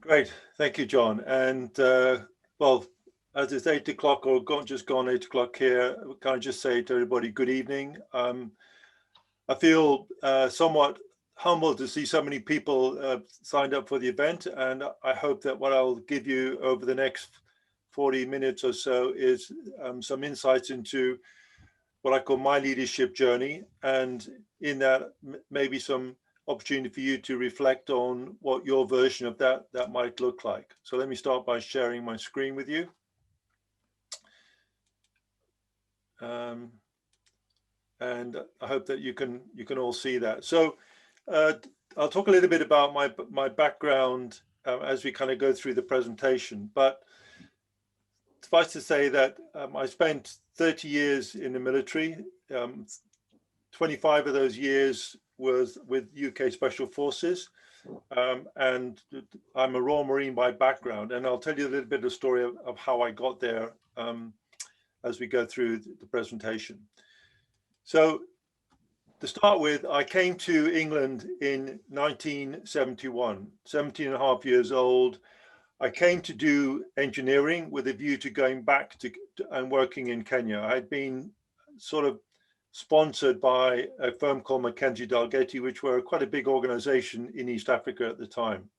Great, thank you, John. And well, as it's 8 o'clock or just gone 8 o'clock here, can I just say to everybody, good evening. I feel somewhat humbled to see so many people signed up for the event, and I hope that what I'll give you over the next 40 minutes or so is some insights into what I call my leadership journey, and in that maybe some opportunity for you to reflect on what your version of that might look like. So let me start by sharing my screen with you. And I hope that you can all see that. So I'll talk a little bit about my background as we kind of go through the presentation. But suffice to say that I spent 30 years in the military. 25 of those years was with UK Special Forces, and I'm a Royal Marine by background, and I'll tell you a little bit of the story of how I got there as we go through the presentation. So to start with, I came to England in 1971, 17 and a half years old. I came to do engineering with a view to going back to and working in Kenya. I had been sort of sponsored by a firm called Mackenzie Dalgety, which were quite a big organization in East Africa at the time.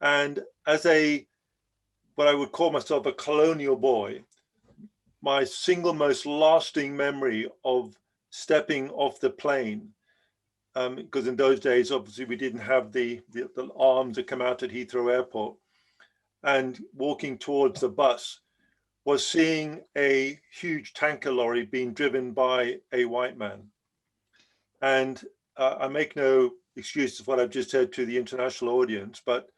And as what I would call myself a colonial boy, my single most lasting memory of stepping off the plane, because in those days, obviously, we didn't have the arms that come out at Heathrow Airport, and walking towards the bus, was seeing a huge tanker lorry being driven by a white man. And I make no excuses for what I've just said to the international audience, but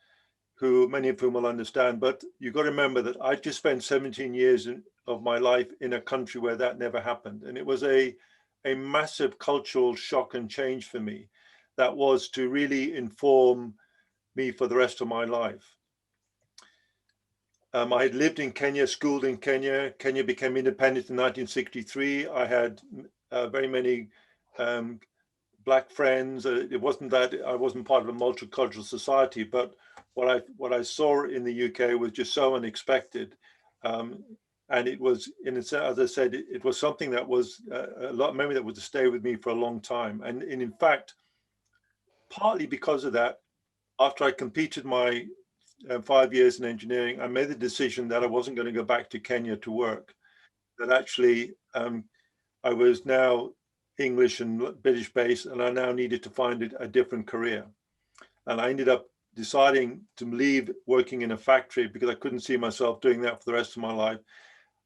many of whom will understand. But you've got to remember that I just spent 17 years of my life in a country where that never happened. And it was a massive cultural shock and change for me that was to really inform me for the rest of my life. I had lived in Kenya, schooled in Kenya. Kenya became independent in 1963. I had very many Black friends. It wasn't that I wasn't part of a multicultural society, but what I saw in the UK was just so unexpected. And it was, as I said, it was something that was a lot of memory that would stay with me for a long time. And in fact, partly because of that, after I completed my 5 years in engineering, I made the decision that I wasn't going to go back to Kenya to work, that actually I was now English and British based, and I now needed to find a different career. And I ended up deciding to leave working in a factory because I couldn't see myself doing that for the rest of my life.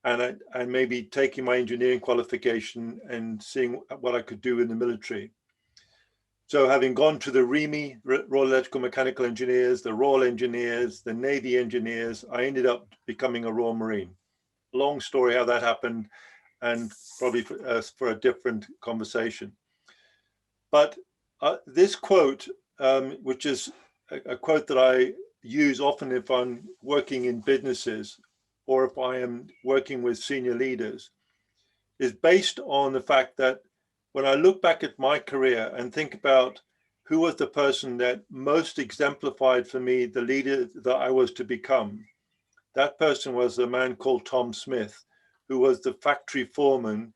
And maybe taking my engineering qualification and seeing what I could do in the military. So having gone to the REME, Royal Electrical Mechanical Engineers, the Royal Engineers, the Navy Engineers, I ended up becoming a Royal Marine. Long story how that happened, and probably for a different conversation. But this quote, which is a quote that I use often if I'm working in businesses or if I am working with senior leaders, is based on the fact that when I look back at my career and think about who was the person that most exemplified for me the leader that I was to become, that person was a man called Tom Smith, who was the factory foreman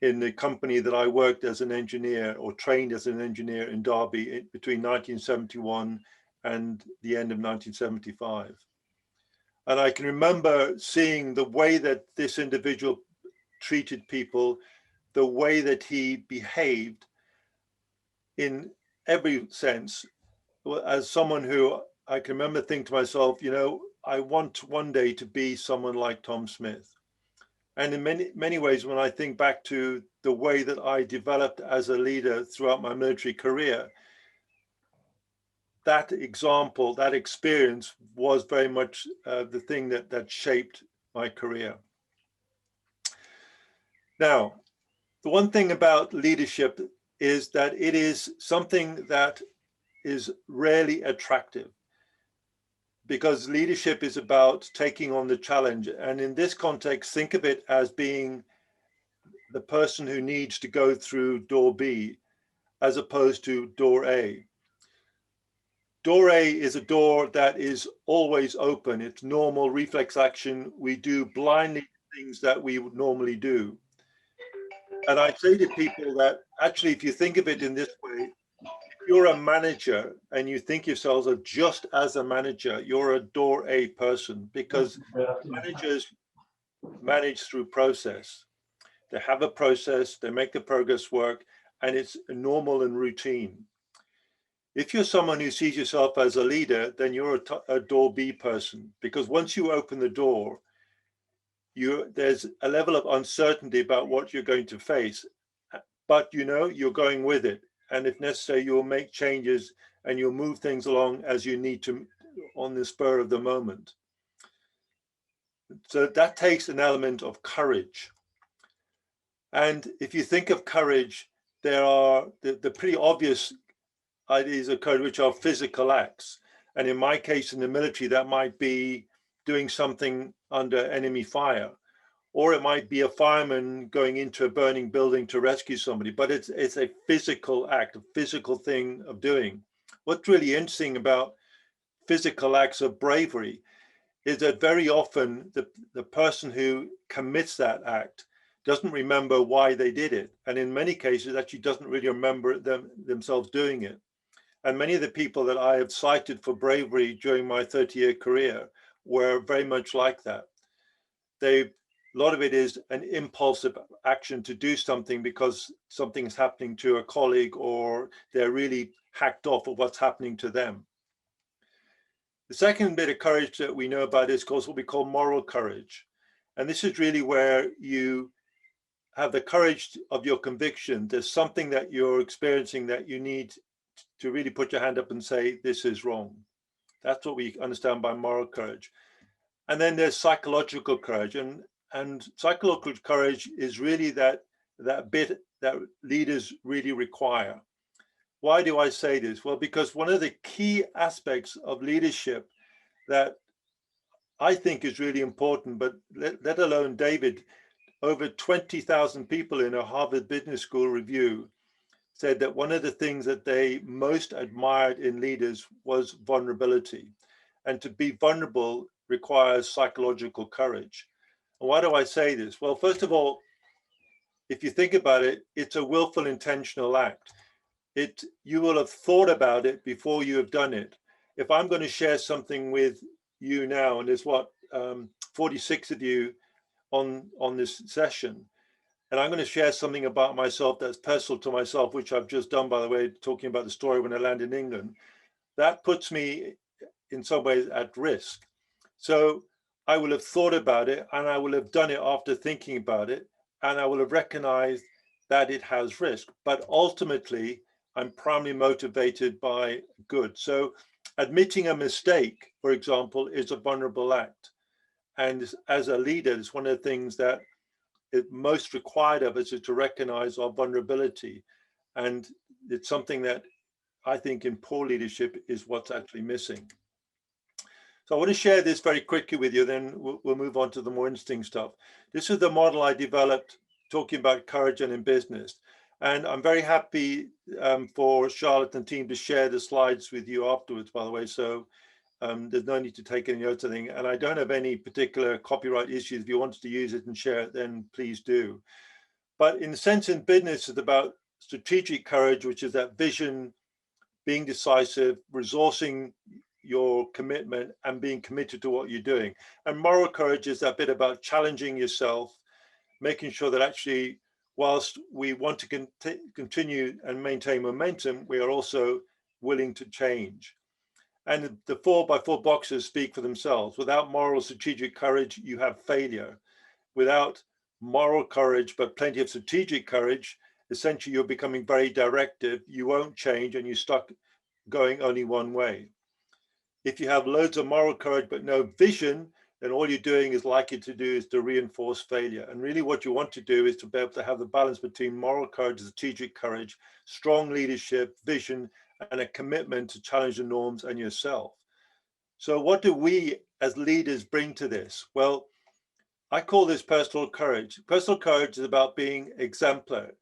in the company that I worked as an engineer or trained as an engineer in Derby between 1971 and the end of 1975. And I can remember seeing the way that this individual treated people, the way that he behaved in every sense, as someone who I can remember thinking to myself, you know, I want one day to be someone like Tom Smith. And in many ways, when I think back to the way that I developed as a leader throughout my military career, that example, that experience was very much the thing that shaped my career. Now, the one thing about leadership is that it is something that is rarely attractive, because leadership is about taking on the challenge. And in this context, think of it as being the person who needs to go through door B as opposed to door A. Door A is a door that is always open. It's normal reflex action. We do blindly things that we would normally do. And I say to people that actually, if you think of it in this way, if you're a manager and you think yourselves as just as a manager, you're a door A person, because managers manage through process. They have a process, they make the progress work, and it's normal and routine. If you're someone who sees yourself as a leader, then you're a door B person, because once you open the door, there's a level of uncertainty about what you're going to face, but you're going with it. And if necessary, you'll make changes and you'll move things along as you need to on the spur of the moment. So that takes an element of courage. And if you think of courage, there are the pretty obvious ideas of courage, which are physical acts. And in my case, in the military, that might be doing something under enemy fire, or it might be a fireman going into a burning building to rescue somebody. But it's a physical act, a physical thing of doing. What's really interesting about physical acts of bravery is that very often the person who commits that act doesn't remember why they did it. And in many cases, actually doesn't really remember themselves doing it. And many of the people that I have cited for bravery during my 30-year career were very much like that. A lot of it is an impulsive action to do something because something's happening to a colleague, or they're really hacked off of what's happening to them. The second bit of courage that we know about is, of course, what we call moral courage. And this is really where you have the courage of your conviction. There's something that you're experiencing that you need to really put your hand up and say, this is wrong. That's what we understand by moral courage. And then there's psychological courage. And psychological courage is really that bit that leaders really require. Why do I say this? Well, because one of the key aspects of leadership that I think is really important, but let alone David, over 20,000 people in a Harvard Business School review said that one of the things that they most admired in leaders was vulnerability. And to be vulnerable requires psychological courage. And why do I say this? Well, first of all, if you think about it, it's a willful, intentional act. You will have thought about it before you have done it. If I'm going to share something with you now, and there's 46 of you on this session, and I'm going to share something about myself that's personal to myself, which I've just done, by the way, talking about the story when I landed in England, that puts me in some ways at risk. So I will have thought about it, and I will have done it after thinking about it, and I will have recognized that it has risk. But ultimately, I'm primarily motivated by good. So admitting a mistake, for example, is a vulnerable act. And as a leader, it's one of the things that is most required of us, is to recognize our vulnerability. And it's something that I think in poor leadership is what's actually missing. So I want to share this very quickly with you, then we'll move on to the more interesting stuff. This is the model I developed talking about courage and in business. And I'm very happy for Charlotte and team to share the slides with you afterwards, by the way. So there's no need to take any notes, I think. And I don't have any particular copyright issues. If you wanted to use it and share it, then please do. But in the sense in business, it's about strategic courage, which is that vision, being decisive, resourcing your commitment, and being committed to what you're doing. And moral courage is that bit about challenging yourself, making sure that actually, whilst we want to continue and maintain momentum, we are also willing to change. And the 4x4 boxes speak for themselves. Without moral strategic courage, you have failure. Without moral courage, but plenty of strategic courage, essentially you're becoming very directive, you won't change, and you're stuck going only one way. If you have loads of moral courage but no vision, then all you're doing is likely to do is to reinforce failure. And really what you want to do is to be able to have the balance between moral courage, strategic courage, strong leadership, vision, and a commitment to challenge the norms and yourself. So what do we as leaders bring to this? Well, I call this personal courage. Personal courage is about being exemplar.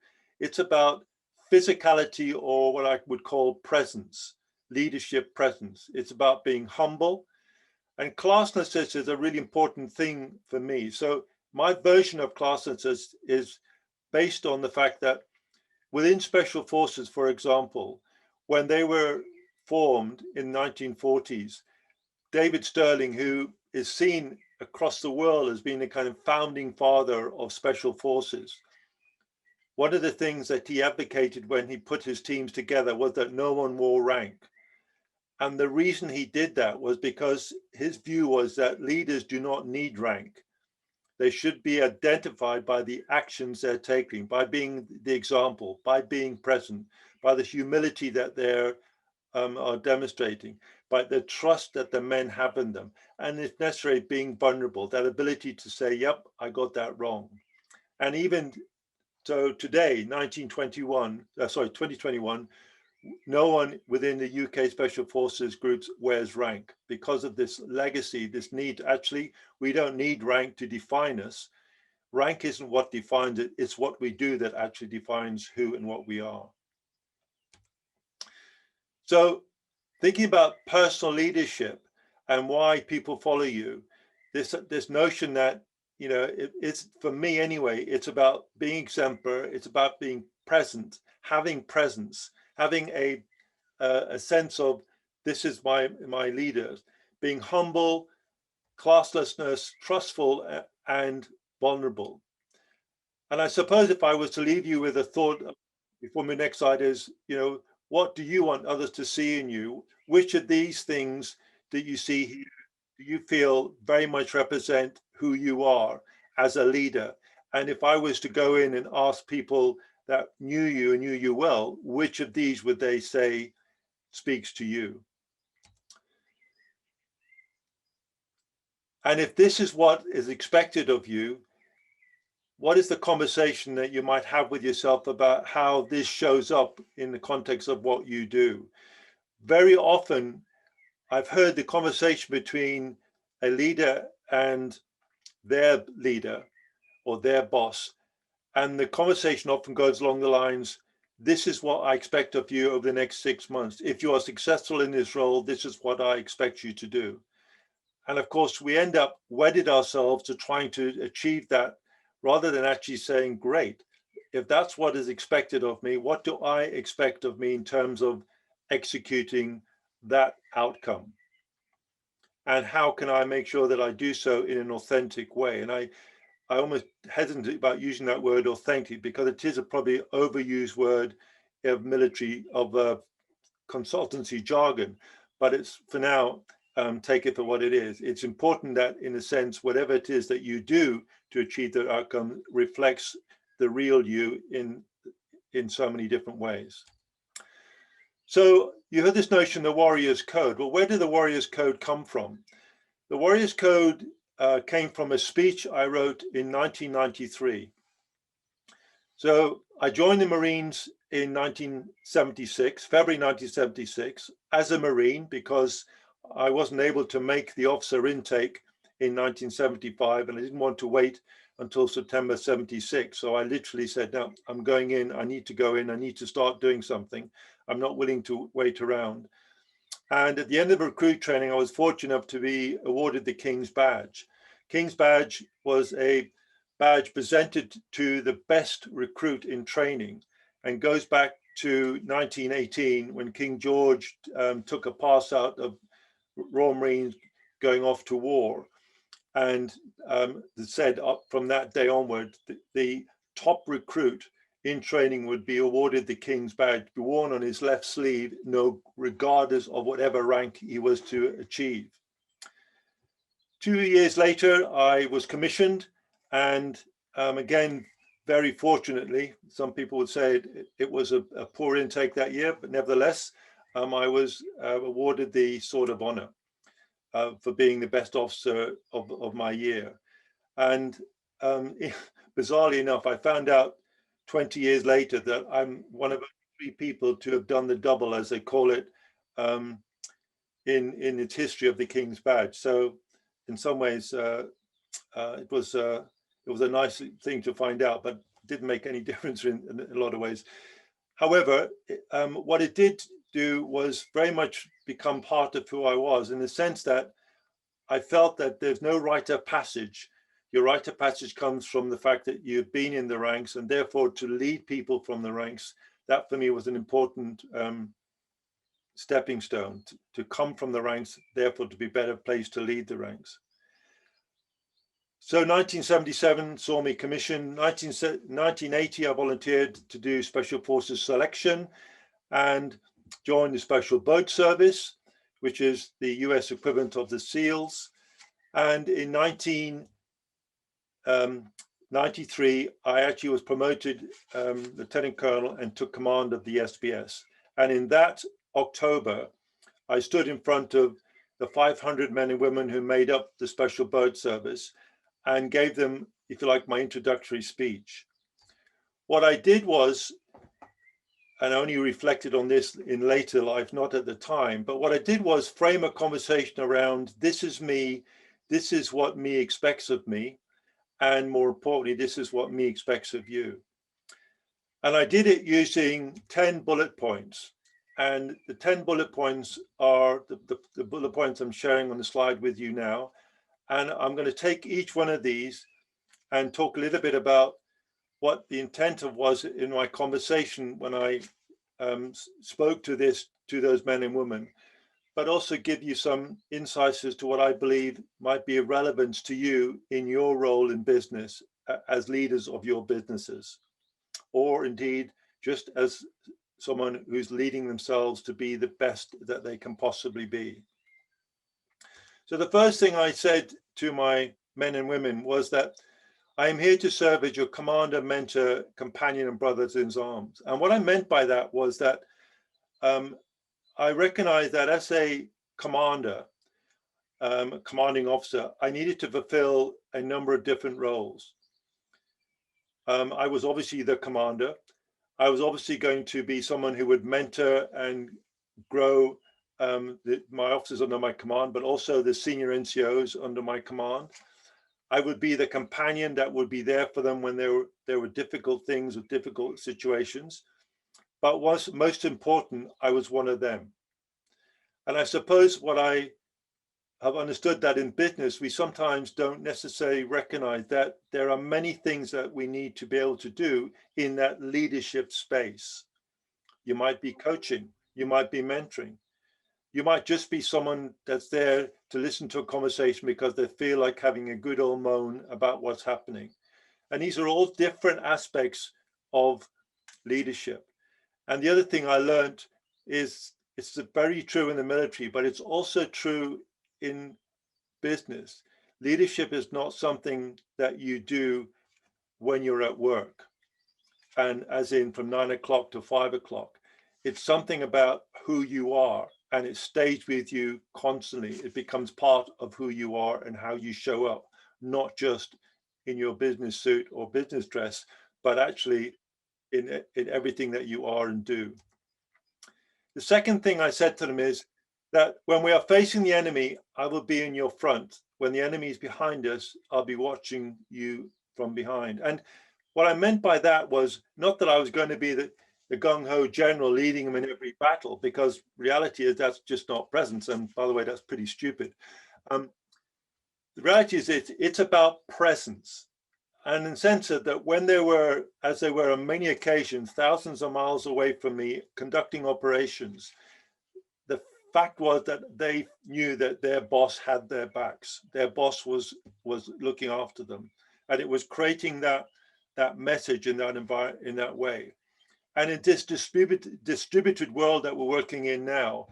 It's about physicality, or what I would call presence. leadership presence. It's about being humble. And classness is a really important thing for me. So my version of classness is based on the fact that within special forces, for example, when they were formed in 1940s, David Sterling, who is seen across the world as being a kind of founding father of special forces, one of the things that he advocated when he put his teams together was that no one wore rank. And the reason he did that was because his view was that leaders do not need rank. They should be identified by the actions they're taking, by being the example, by being present, by the humility that they're are demonstrating, by the trust that the men have in them, and if necessary, being vulnerable, that ability to say, yep, I got that wrong. And even so today, 2021, no one within the UK Special Forces groups wears rank because of this legacy, this need. Actually, we don't need rank to define us. Rank isn't what defines it, it's what we do that actually defines who and what we are. So thinking about personal leadership and why people follow you, this notion that, you know, it's, for me anyway, it's about being exemplar, it's about being present, having presence, having a sense of this is my leader, being humble, classlessness, trustful, and vulnerable. And I suppose if I was to leave you with a thought before my next slide is, you know, what do you want others to see in you? Which of these things that you see here do you feel very much represent who you are as a leader? And if I was to go in and ask people that knew you and knew you well, which of these would they say speaks to you? And if this is what is expected of you, what is the conversation that you might have with yourself about how this shows up in the context of what you do? Very often, I've heard the conversation between a leader and their leader or their boss, and the conversation often goes along the lines, this is what I expect of you over the next 6 months. If you are successful in this role, this is what I expect you to do. And of course, we end up wedded ourselves to trying to achieve that rather than actually saying, great, if that's what is expected of me, what do I expect of me in terms of executing that outcome? And how can I make sure that I do so in an authentic way? And I almost hesitant about using that word authentic because it is a probably overused word of military, of consultancy jargon, but it's for now, take it for what it is. It's important that in a sense, whatever it is that you do to achieve the outcome reflects the real you in so many different ways. So you heard this notion, the Warrior's Code. Well, where did the Warrior's Code come from? The Warrior's Code came from a speech I wrote in 1993. So I joined the Marines in 1976, February 1976, as a Marine because I wasn't able to make the officer intake in 1975 and I didn't want to wait until September 76. So I literally said, no, I'm going in, I need to go in, I need to start doing something. I'm not willing to wait around. And at the end of recruit training, I was fortunate enough to be awarded the King's Badge. King's Badge was a badge presented to the best recruit in training and goes back to 1918 when King George took a pass out of Royal Marines going off to war. And said from that day onward, the top recruit in training would be awarded the King's Badge, be worn on his left sleeve, regardless of whatever rank he was to achieve. 2 years later, I was commissioned, and again, very fortunately, some people would say it was a poor intake that year, but nevertheless, I was awarded the Sword of Honor for being the best officer of my year. And bizarrely enough, I found out 20 years later that I'm one of 3 people to have done the double, as they call it, in its history of the King's Badge. So in some ways, it was a nice thing to find out, but didn't make any difference in a lot of ways. However, what it did do was very much become part of who I was, in the sense that I felt that there's no rite of passage. Your rite of passage comes from the fact that you've been in the ranks, and therefore to lead people from the ranks, that for me was an important stepping stone, to come from the ranks, therefore to be better placed to lead the ranks. So 1977 saw me commissioned. 1980, I volunteered to do Special Forces selection and joined the Special Boat Service, which is the US equivalent of the SEALs. And in 1993, I actually was promoted Lieutenant Colonel and took command of the SBS. And in that October, I stood in front of the 500 men and women who made up the Special Boat Service and gave them, if you like, my introductory speech. What I did was, and I only reflected on this in later life, not at the time, but what I did was frame a conversation around, this is me, this is what me expects of me, and more importantly, this is what me expects of you. And I did it using 10 bullet points. And the 10 bullet points are the bullet points I'm sharing on the slide with you now. And I'm going to take each one of these and talk a little bit about what the intent of was in my conversation when I spoke to those men and women, but also give you some insights as to what I believe might be of relevance to you in your role in business as leaders of your businesses, or indeed just as someone who's leading themselves to be the best that they can possibly be. So the first thing I said to my men and women was that I am here to serve as your commander, mentor, companion, and brothers in arms. And what I meant by that was that I recognize that as a commander, commanding officer, I needed to fulfill a number of different roles. I was obviously the commander. I was obviously going to be someone who would mentor and grow my officers under my command, but also the senior NCOs under my command. I would be the companion that would be there for them when there were difficult things or difficult situations. But what's most important, I was one of them. And I suppose what I have understood that in business, we sometimes don't necessarily recognize that there are many things that we need to be able to do in that leadership space. You might be coaching, you might be mentoring, you might just be someone that's there to listen to a conversation because they feel like having a good old moan about what's happening. And these are all different aspects of leadership. And the other thing I learned is it's very true in the military, but it's also true in business. Leadership is not something that you do when you're at work, and as in from 9 o'clock to 5 o'clock. It's something about who you are, and it stays with you constantly. It becomes part of who you are and how you show up, not just in your business suit or business dress, but actually in everything that you are and do. The second thing I said to them is that when we are facing the enemy, I will be in your front. When the enemy is behind us, I'll be watching you from behind. And what I meant by that was not that I was going to be the gung-ho general leading them in every battle, because reality is that's just not presence. And by the way, that's pretty stupid. The reality is it's about presence. And in the sense that when they were, as they were on many occasions, thousands of miles away from me conducting operations, the fact was that they knew that their boss had their backs. Their boss was looking after them, and it was creating that message in that environment in that way. And in this distributed world that we're working in now,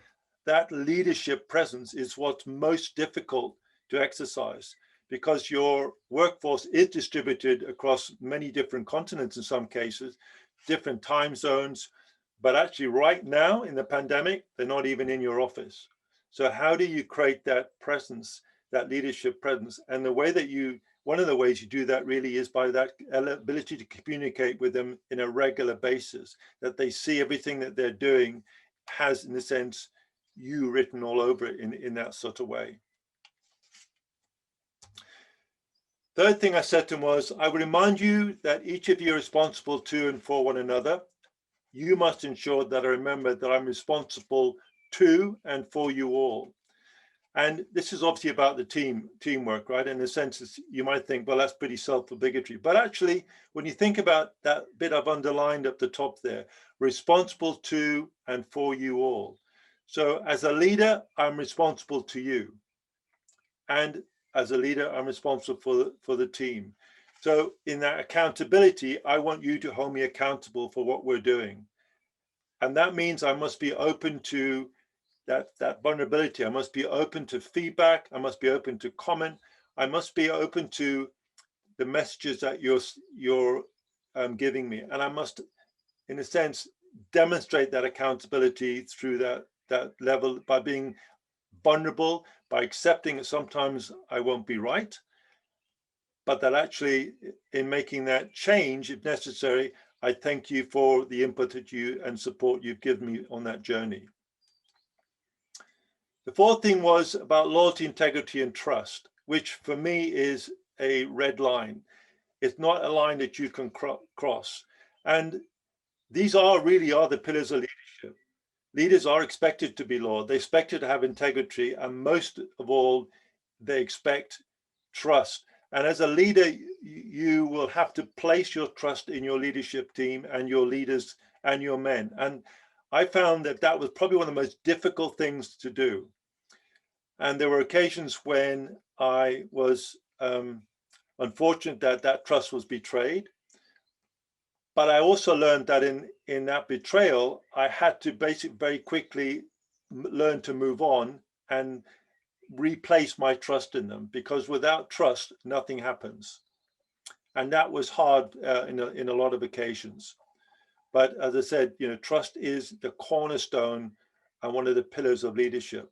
that leadership presence is what's most difficult to exercise, because your workforce is distributed across many different continents in some cases, different time zones, but actually right now in the pandemic, they're not even in your office. So how do you create that presence, that leadership presence? And the way that one of the ways you do that really is by that ability to communicate with them in a regular basis, that they see everything that they're doing has, in a sense, you written all over it in that sort of way. Third thing I said to him was, I would remind you that each of you are responsible to and for one another. you must ensure that I remember that I'm responsible to and for you all. And this is obviously about the teamwork, right? In a sense, you might think, well, that's pretty self-obligatory. But actually, when you think about that bit I've underlined up the top there, responsible to and for you all. So as a leader, I'm responsible to you. And as a leader, I'm responsible for the team. So in that accountability, I want you to hold me accountable for what we're doing. And that means I must be open to that vulnerability. I must be open to feedback. I must be open to comment. I must be open to the messages that you're giving me. And I must, in a sense, demonstrate that accountability through that level by being vulnerable, by accepting that sometimes I won't be right, but that actually in making that change, if necessary, I thank you for the input that you and support you've given me on that journey. The fourth thing was about loyalty, integrity, and trust, which for me is a red line. It's not a line that you can cross. And these really are the pillars of leadership. Leaders are expected to be loyal. They're expected to have integrity. And most of all, they expect trust. And as a leader, you will have to place your trust in your leadership team and your leaders and your men. And I found that that was probably one of the most difficult things to do. And there were occasions when I was unfortunate that that trust was betrayed. But I also learned that in that betrayal, I had to basically very quickly learn to move on and replace my trust in them, because without trust, nothing happens. And that was hard in a lot of occasions. But as I said, trust is the cornerstone and one of the pillars of leadership.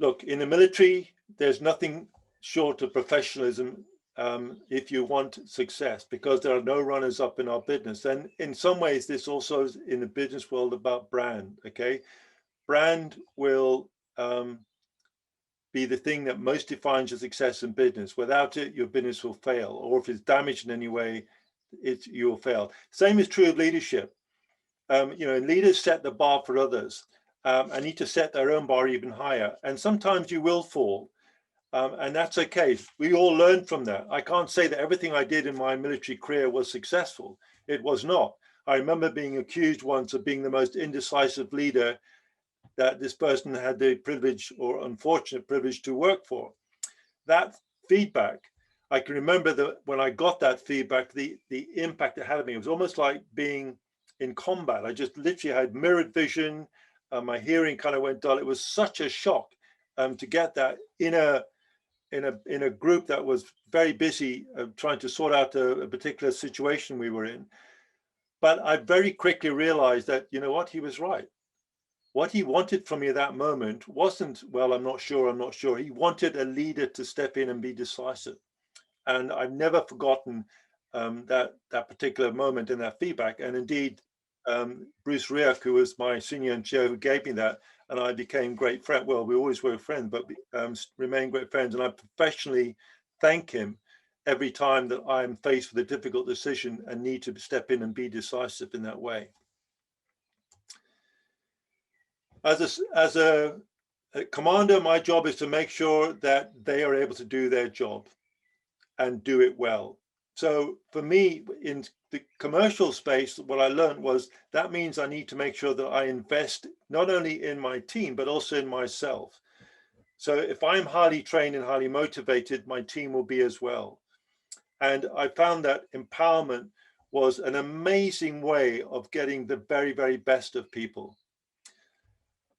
Look, in the military, there's nothing short of professionalism if you want success, because there are no runners up in our business. And in some ways, this also is in the business world about brand, okay? Brand will be the thing that most defines your success in business. Without it, your business will fail. Or if it's damaged in any way, you'll fail. Same is true of leadership. Leaders set the bar for others and need to set their own bar even higher. And sometimes you will fall. And that's okay. We all learn from that. I can't say that everything I did in my military career was successful. It was not. I remember being accused once of being the most indecisive leader that this person had the privilege or unfortunate privilege to work for. That feedback, I can remember that when I got that feedback, the impact it had on me. It was almost like being in combat. I just literally had mirrored vision. My hearing kind of went dull. It was such a shock to get that in a group that was very busy trying to sort out a particular situation we were in. But I very quickly realized that, you know what, he was right. What he wanted from me at that moment wasn't, well, I'm not sure. He wanted a leader to step in and be decisive. And I've never forgotten that particular moment in that feedback. And indeed, Bruce Rioch, who was my senior NGO, who gave me that, and I became great friends. Well, we always were friends, but remained great friends. And I professionally thank him every time that I'm faced with a difficult decision and need to step in and be decisive in that way. As a commander, my job is to make sure that they are able to do their job and do it well. So for me, in the commercial space, what I learned was that means I need to make sure that I invest not only in my team, but also in myself. So if I'm highly trained and highly motivated, my team will be as well. And I found that empowerment was an amazing way of getting the very, very best of people.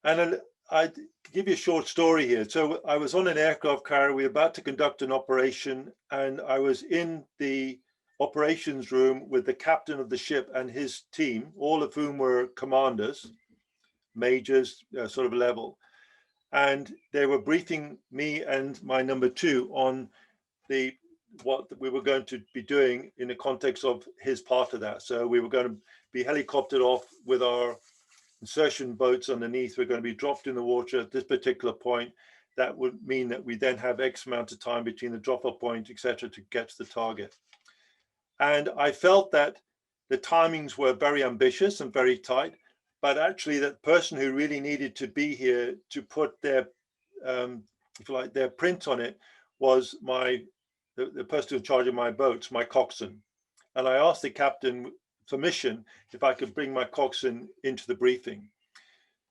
And I give you a short story here. So I was on an aircraft carrier. We were about to conduct an operation, and I was in the operations room with the captain of the ship and his team, all of whom were commanders, majors, sort of level. And they were briefing me and my number two on what we were going to be doing in the context of his part of that. So we were going to be helicoptered off with our insertion boats underneath. We're going to be dropped in the water at this particular point. That would mean that we then have X amount of time between the drop-off point, etc., to get to the target. And I felt that the timings were very ambitious and very tight, but actually that person who really needed to be here to put their, if you like, their print on it was the person in charge of my boats, my coxswain. And I asked the captain permission if I could bring my coxswain into the briefing.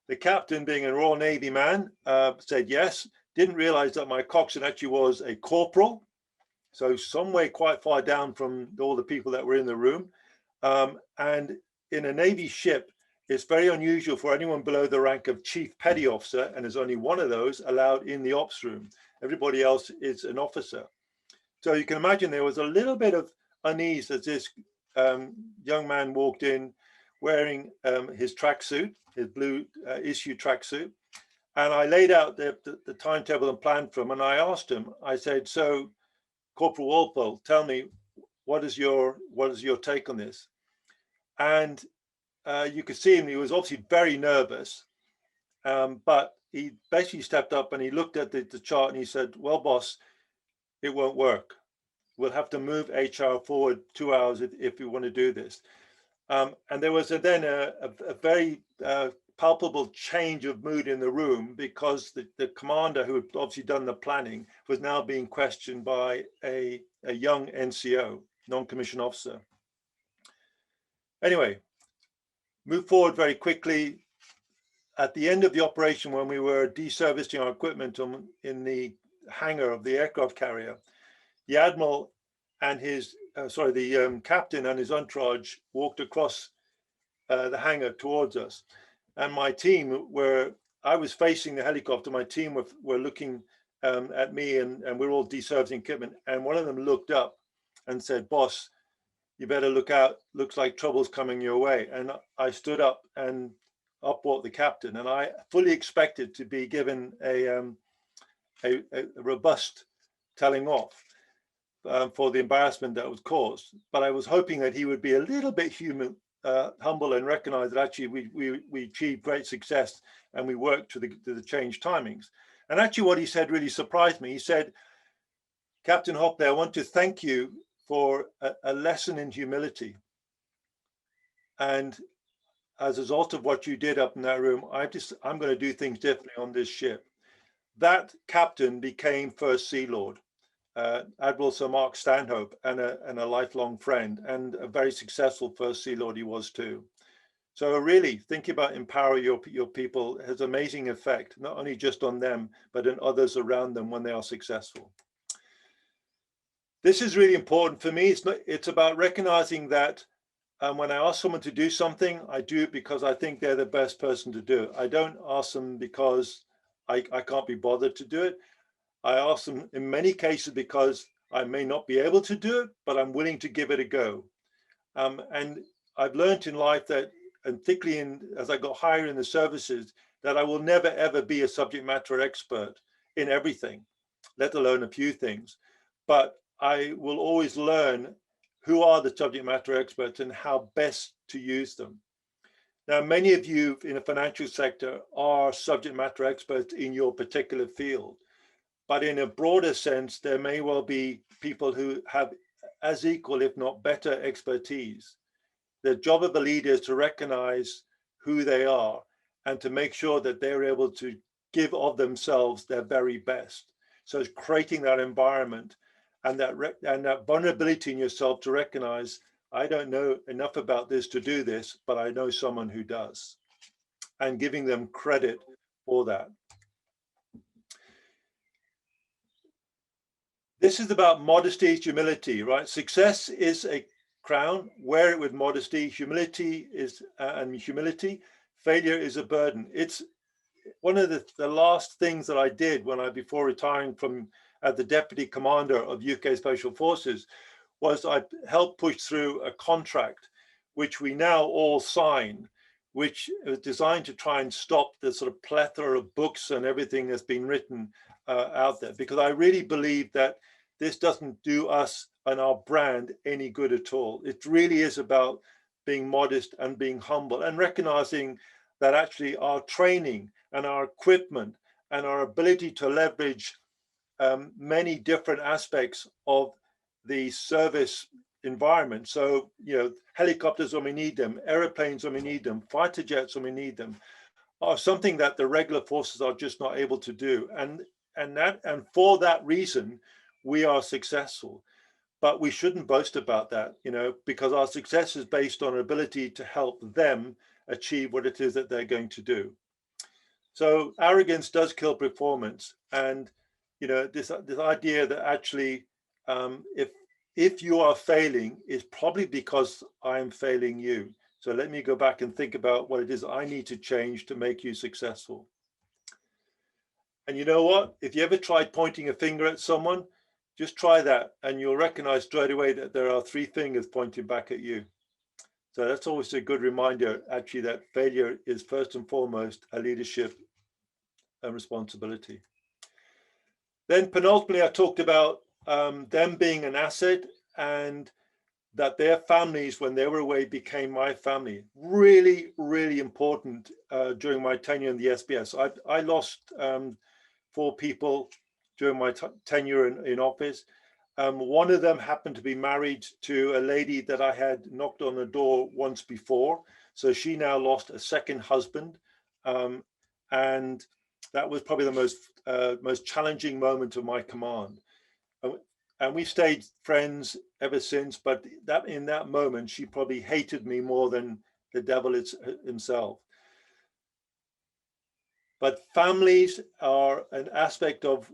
The captain, being a Royal Navy man, said yes, didn't realize that my coxswain actually was a corporal, so somewhere quite far down from all the people that were in the room. And in a Navy ship, it's very unusual for anyone below the rank of Chief Petty Officer, and there's only one of those allowed in the ops room. Everybody else is an officer. So you can imagine there was a little bit of unease as this young man walked in wearing his tracksuit, his blue issue tracksuit. And I laid out the timetable and plan for him. And I asked him, I said, so Corporal Walpole, tell me, what is your take on this? And you could see him, he was obviously very nervous, but he basically stepped up and he looked at the chart and he said, well, boss, it won't work. We'll have to move HR forward 2 hours if we want to do this. And there was then a very palpable change of mood in the room, because the commander, who had obviously done the planning, was now being questioned by a young NCO, non-commissioned officer. Anyway, move forward very quickly. At the end of the operation, when we were deservicing our equipment in the hangar of the aircraft carrier, the admiral and his, the captain and his entourage walked across the hangar towards us. And my team I was facing the helicopter, my team were looking at me, and we're all deservicing equipment. And one of them looked up and said, boss, you better look out, looks like trouble's coming your way. And I stood up, and up walked the captain, and I fully expected to be given a robust telling off for the embarrassment that was caused. But I was hoping that he would be a little bit humble and recognize that actually we achieved great success and we worked to the changed timings. And actually what he said really surprised me. He said, Captain Hopley, I want to thank you for a lesson in humility. And as a result of what you did up in that room, I'm going to do things differently on this ship. That captain became First Sea Lord, Admiral Sir Mark Stanhope, and a lifelong friend, and a very successful First Sea Lord he was too. So really, thinking about empowering your people has amazing effect, not only just on them, but in others around them when they are successful. This is really important for me. It's about recognizing that when I ask someone to do something, I do it because I think they're the best person to do it. I don't ask them because I can't be bothered to do it. I ask them in many cases because I may not be able to do it, but I'm willing to give it a go. And I've learned in life that, and particularly as I got higher in the services, that I will never, ever be a subject matter expert in everything, let alone a few things. But I will always learn who are the subject matter experts and how best to use them. Now, many of you in the financial sector are subject matter experts in your particular field, but in a broader sense, there may well be people who have as equal, if not better, expertise. The job of a leader is to recognize who they are and to make sure that they're able to give of themselves their very best. So it's creating that environment and that vulnerability in yourself to recognize, I don't know enough about this to do this, but I know someone who does, and giving them credit for that. This is about modesty, humility, right? Success is a crown, wear it with modesty. Humility is, and humility, failure is a burden. It's one of the last things that I did before retiring from the deputy commander of UK Special Forces, was I helped push through a contract, which we now all sign, which is designed to try and stop the sort of plethora of books and everything that's been written out there, because I really believe that this doesn't do us and our brand any good at all. It really is about being modest and being humble and recognizing that actually our training and our equipment and our ability to leverage many different aspects of the service environment. So, helicopters when we need them, aeroplanes when we need them, fighter jets when we need them, are something that the regular forces are just not able to do. And for that reason, we are successful. But we shouldn't boast about that, because our success is based on our ability to help them achieve what it is that they're going to do. So arrogance does kill performance. And, this idea that actually, if you are failing, it's probably because I'm failing you. So let me go back and think about what it is I need to change to make you successful. And you know what? If you ever tried pointing a finger at someone, just try that and you'll recognize straight away that there are 3 fingers pointing back at you. So that's always a good reminder, actually, that failure is first and foremost a leadership responsibility. Then penultimately, I talked about them being an asset, and that their families, when they were away, became my family. Really, really important during my tenure in the SBS. I lost 4 people during my tenure in office. One of them happened to be married to a lady that I had knocked on the door once before. So she now lost a second husband. And that was probably the most challenging moment of my command. And we stayed friends ever since, but in that moment, she probably hated me more than the devil himself. But families are an aspect of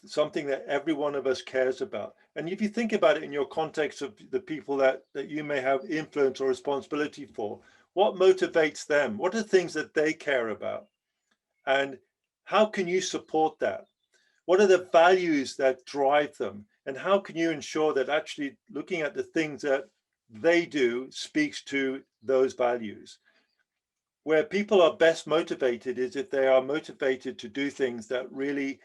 something that every one of us cares about. And if you think about it in your context of the people that you may have influence or responsibility for, what motivates them? What are the things that they care about? And how can you support that? What are the values that drive them? And how can you ensure that actually looking at the things that they do speaks to those values? Where people are best motivated is if they are motivated to do things that really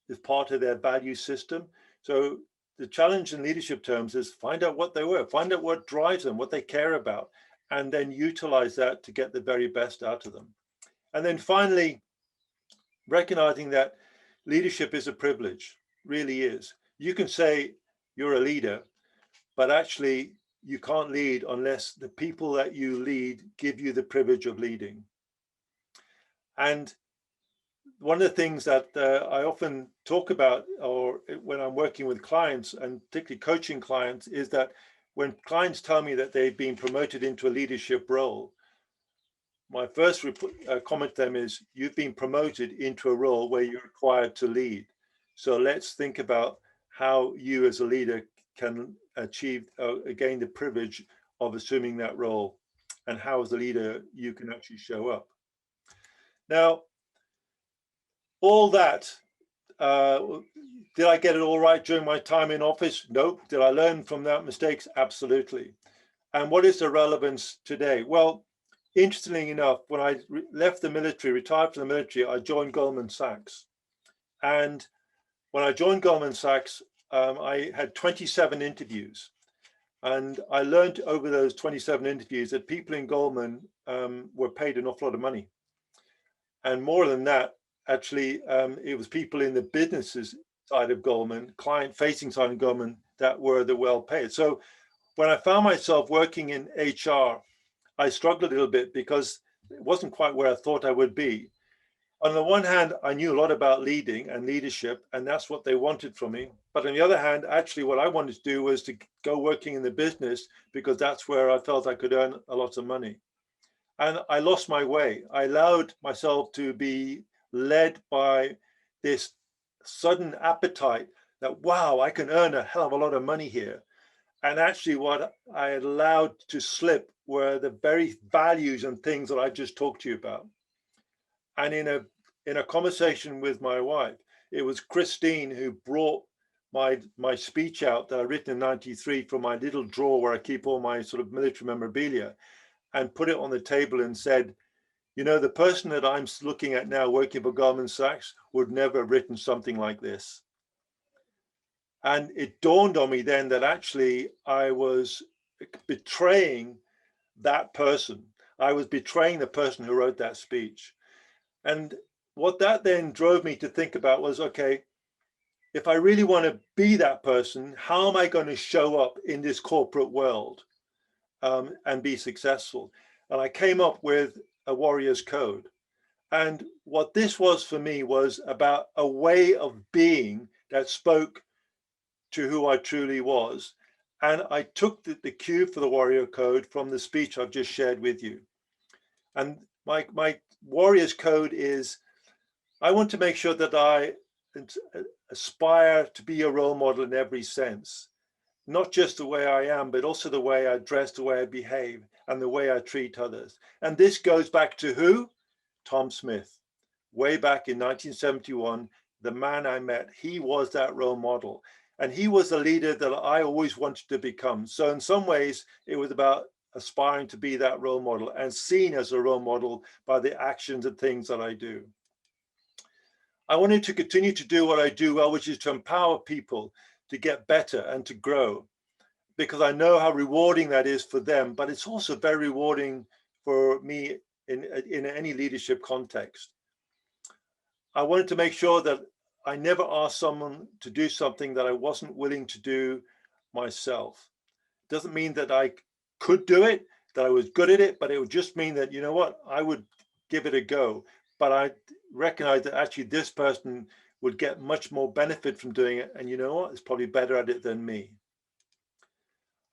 is part of their value system. So the challenge in leadership terms is find out what they were, find out what drives them, what they care about, and then utilize that to get the very best out of them. And then finally, recognizing that leadership is a privilege, really is. You can say you're a leader, but actually you can't lead unless the people that you lead give you the privilege of leading. And one of the things that I often talk about, or when I'm working with clients and particularly coaching clients, is that when clients tell me that they've been promoted into a leadership role, my first comment to them is, you've been promoted into a role where you're required to lead. So let's think about how you as a leader can achieve, gain the privilege of assuming that role, and how as a leader you can actually show up. Now, all that, did I get it all right during my time in office? Nope. Did I learn from that mistakes? Absolutely. And what is the relevance today? Well, interestingly enough, when I left the military, retired from the military, I joined Goldman Sachs. And when I joined Goldman Sachs, I had 27 interviews. And I learned over those 27 interviews that people in Goldman were paid an awful lot of money. And more than that, actually, it was people in the businesses side of Goldman, client-facing side of Goldman, that were the well-paid. So when I found myself working in HR, I struggled a little bit because it wasn't quite where I thought I would be. On the one hand, I knew a lot about leading and leadership, and that's what they wanted from me. But on the other hand, actually, what I wanted to do was to go working in the business because that's where I felt I could earn a lot of money. And I lost my way. I allowed myself to be led by this sudden appetite that, wow, I can earn a hell of a lot of money here. And actually what I had allowed to slip were the very values and things that I just talked to you about. And in a conversation with my wife, it was Christine who brought my speech out that I written in '93 from my little drawer where I keep all my sort of military memorabilia, and put it on the table and said, the person that I'm looking at now working for Goldman Sachs would never have written something like this. And it dawned on me then that actually I was betraying that person. I was betraying the person who wrote that speech. And what that then drove me to think about was, okay, if I really want to be that person, how am I going to show up in this corporate world and be successful? And I came up with a warrior's code. And what this was for me was about a way of being that spoke to who I truly was. And I took the cue for the warrior code from the speech I've just shared with you. And my warrior's code is, I want to make sure that I aspire to be a role model in every sense, not just the way I am, but also the way I dress, the way I behave, and the way I treat others. And this goes back to who? Tom Smith. Way back in 1971, the man I met, he was that role model. And he was the leader that I always wanted to become. So in some ways, it was about aspiring to be that role model and seen as a role model by the actions and things that I do. I wanted to continue to do what I do well, which is to empower people to get better and to grow, because I know how rewarding that is for them, but it's also very rewarding for me in any leadership context. I wanted to make sure that I never asked someone to do something that I wasn't willing to do myself. Doesn't mean that I could do it, that I was good at it, but it would just mean that, you know what, I would give it a go. But I recognize that actually this person would get much more benefit from doing it. And you know what, it's probably better at it than me.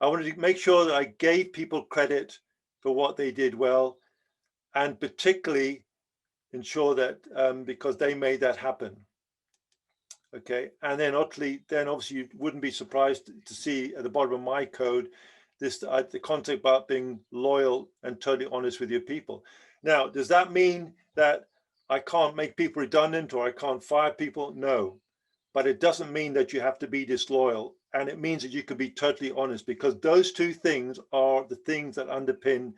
I wanted to make sure that I gave people credit for what they did well, and particularly ensure that because they made that happen. Okay, and then obviously you wouldn't be surprised to see at the bottom of my code this the concept about being loyal and totally honest with your people. Now, does that mean that I can't make people redundant or I can't fire people? No, but it doesn't mean that you have to be disloyal, and it means that you can be totally honest, because those two things are the things that underpin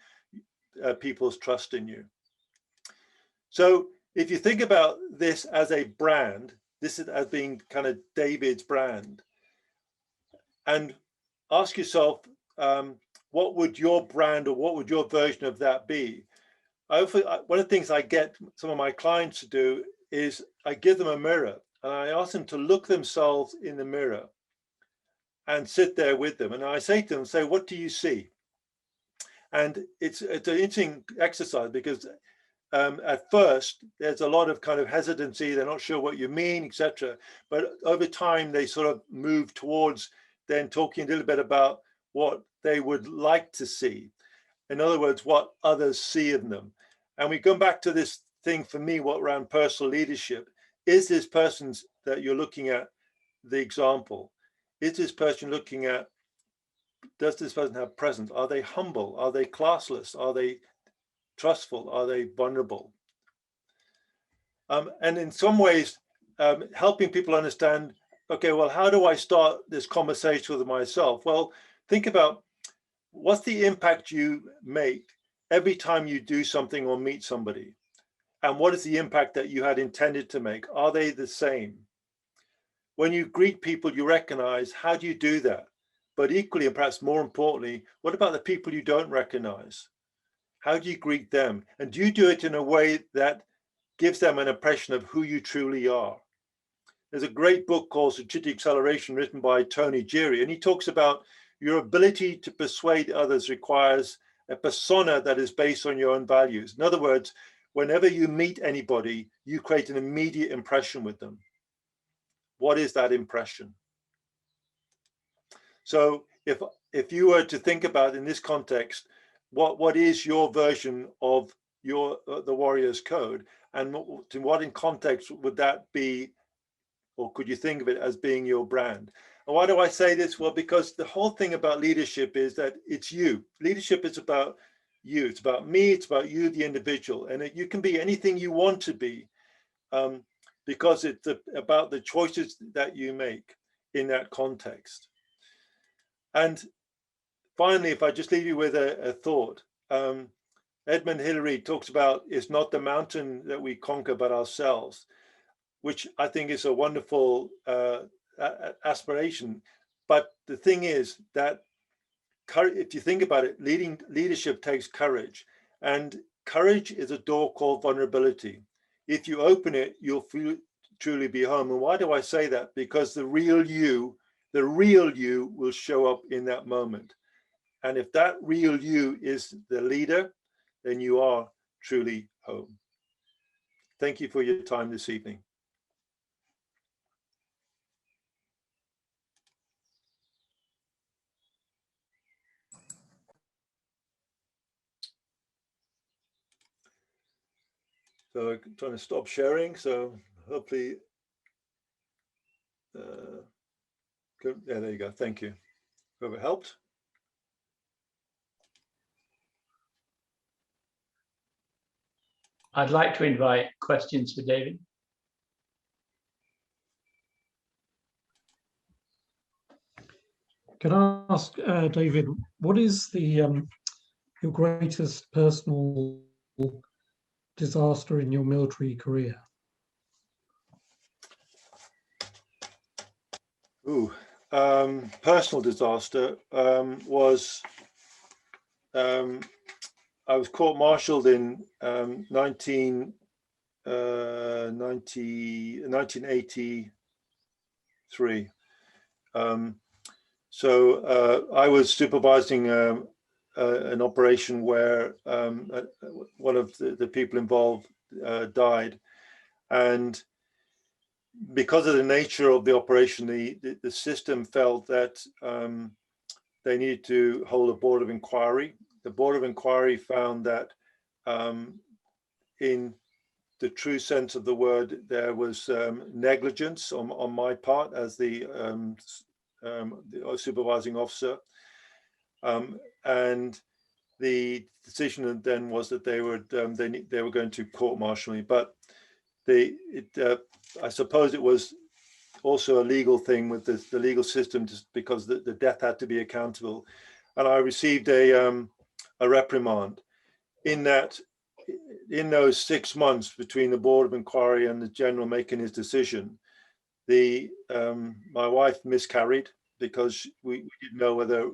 people's trust in you. So if you think about this as a brand, this is as being kind of David's brand, and ask yourself, what would your brand or what would your version of that be? One of the things I get some of my clients to do is I give them a mirror and I ask them to look themselves in the mirror and sit there with them. And I say to them, say, what do you see? And it's an interesting exercise, because at first there's a lot of kind of hesitancy, they're not sure what you mean, etc. But over time they sort of move towards then talking a little bit about what they would like to see. In other words, what others see in them. And we come back to this thing for me, what around personal leadership. Is this person that you're looking at the example? Is this person looking at, does this person have presence? Are they humble? Are they classless? Are they trustful? Are they vulnerable? And in some ways, helping people understand, okay, well, how do I start this conversation with myself? Well, think about what's the impact you make every time you do something or meet somebody? And what is the impact that you had intended to make? Are they the same? When you greet people, you recognize, how do you do that? But equally, and perhaps more importantly, what about the people you don't recognize? How do you greet them? And do you do it in a way that gives them an impression of who you truly are? There's a great book called Strategic Acceleration written by Tony Geary, and he talks about your ability to persuade others requires a persona that is based on your own values. In other words, whenever you meet anybody, you create an immediate impression with them. What is that impression? So if you were to think about in this context, what is your version of your the warrior's code, and to what in context would that be, or could you think of it as being your brand? And why do I say this? Well, because the whole thing about leadership is that it's you. Leadership is about you. It's about me. It's about you, the individual. And you can be anything you want to be, because it's about the choices that you make in that context. And finally, if I just leave you with a thought, Edmund Hillary talks about, it's not the mountain that we conquer, but ourselves, which I think is a wonderful aspiration. But the thing is that if you think about it, leadership takes courage, and courage is a door called vulnerability. If you open it, you'll feel truly be home. And why do I say that? Because the real you will show up in that moment. And if that real you is the leader, then you are truly home. Thank you for your time this evening. So I'm trying to stop sharing. So hopefully, good. Yeah, there you go. Thank you. Whoever helped. I'd like to invite questions for David. Can I ask, David, what is the your greatest personal disaster in your military career? Ooh, personal disaster was I was court-martialed in 1983. So I was supervising an operation where one of the people involved died, and because of the nature of the operation, the system felt that they needed to hold a board of inquiry. The board of inquiry found that in the true sense of the word, there was negligence on my part as the supervising officer. And the decision then was that they were going to court-martial me. But I suppose it was also a legal thing with the legal system, just because the death had to be accountable. And I received a reprimand. In those 6 months between the board of inquiry and the general making his decision, my wife miscarried because we didn't know whether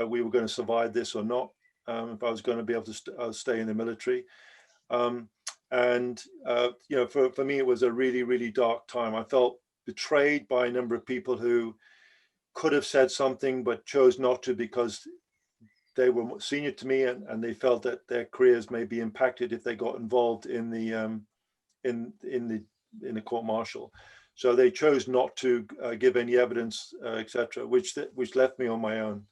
we were going to survive this or not, if I was going to be able to stay in the military. And you know, for me, it was a really, really dark time. I felt betrayed by a number of people who could have said something but chose not to because they were senior to me, and they felt that their careers may be impacted if they got involved in the court-martial. So they chose not to give any evidence, etc., which left me on my own.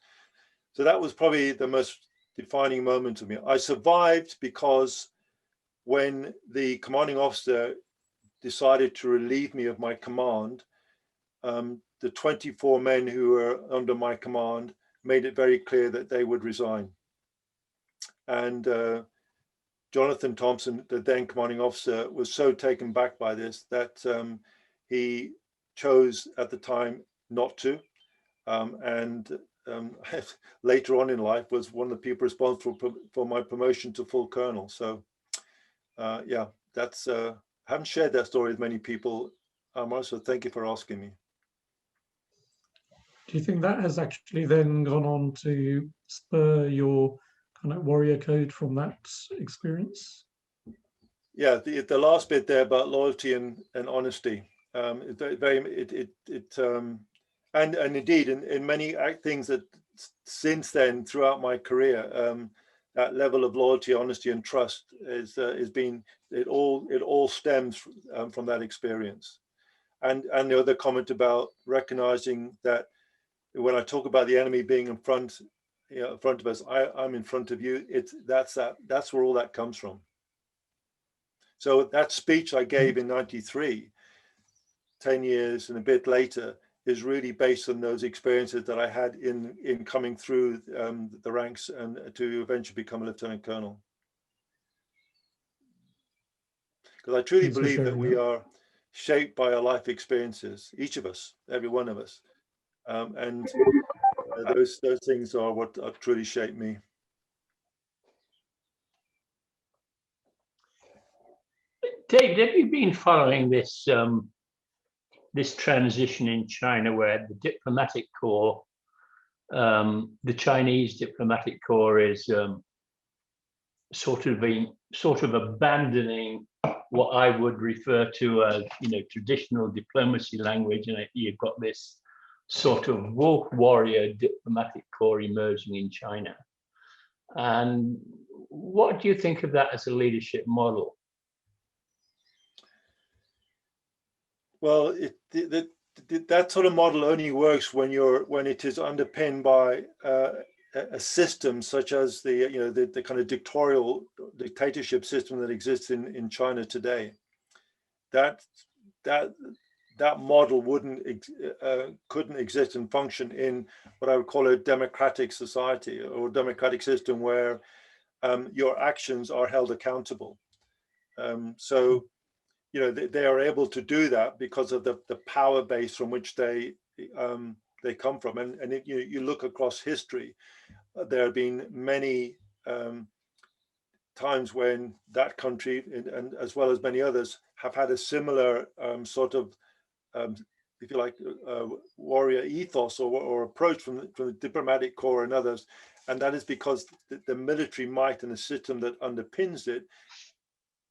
So that was probably the most defining moment of me. I survived because when the commanding officer decided to relieve me of my command, the 24 men who were under my command made it very clear that they would resign. And Jonathan Thompson, the then commanding officer, was so taken back by this that he chose at the time not to. Later on in life was one of the people responsible for my promotion to full colonel. So yeah, that's I haven't shared that story with many people, so thank you for asking me. Do you think that has actually then gone on to spur your kind of warrior code from that experience? Yeah, the last bit there about loyalty and honesty, and indeed in many things that since then throughout my career, that level of loyalty, honesty, and trust has been, it all stems from that experience. And the other comment about recognizing that when I talk about the enemy being in front, in front of us, I'm in front of you. That's where all that comes from. So that speech I gave in '93, 10 years and a bit later, is really based on those experiences that I had in coming through the ranks and to eventually become a lieutenant colonel. Because I truly believe that we are shaped by our life experiences, each of us, every one of us. And those things are what truly shaped me. David, have you been following this this transition in China where the diplomatic corps, the Chinese diplomatic corps, is sort of abandoning what I would refer to as, traditional diplomacy language, and you've got this sort of wolf warrior diplomatic corps emerging in China. And what do you think of that as a leadership model? Well, that sort of model only works when it is underpinned by a system such as the kind of dictatorship system that exists in China today. That model couldn't exist and function in what I would call a democratic society or democratic system where your actions are held accountable. So they are able to do that because of the power base from which they come from. And if you look across history, there have been many times when that country, and as well as many others, have had a similar sort of, if you like, warrior ethos or approach from the diplomatic corps and others. And that is because the military might and the system that underpins it,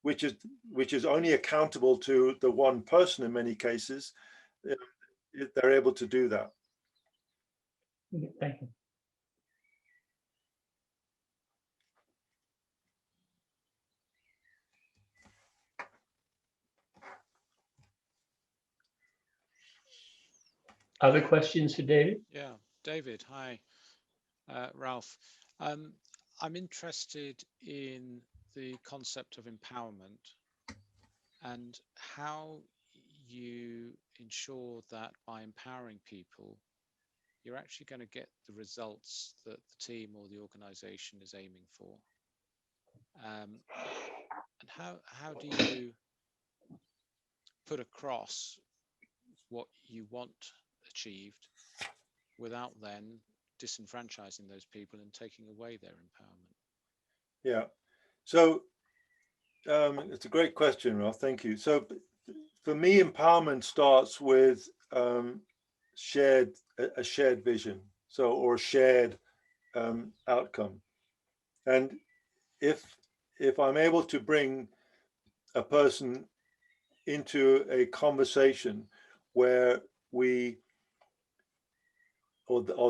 which is only accountable to the one person in many cases, they're able to do that. Thank you. Other questions for David? Yeah, David, hi. Ralph, I'm interested in the concept of empowerment and how you ensure that by empowering people, you're actually going to get the results that the team or the organization is aiming for. And how do you put across what you want achieved without then disenfranchising those people and taking away their empowerment? Yeah, so it's a great question, Ralph. Thank you. So for me, empowerment starts with a shared vision, or a shared outcome. And if I'm able to bring a person into a conversation where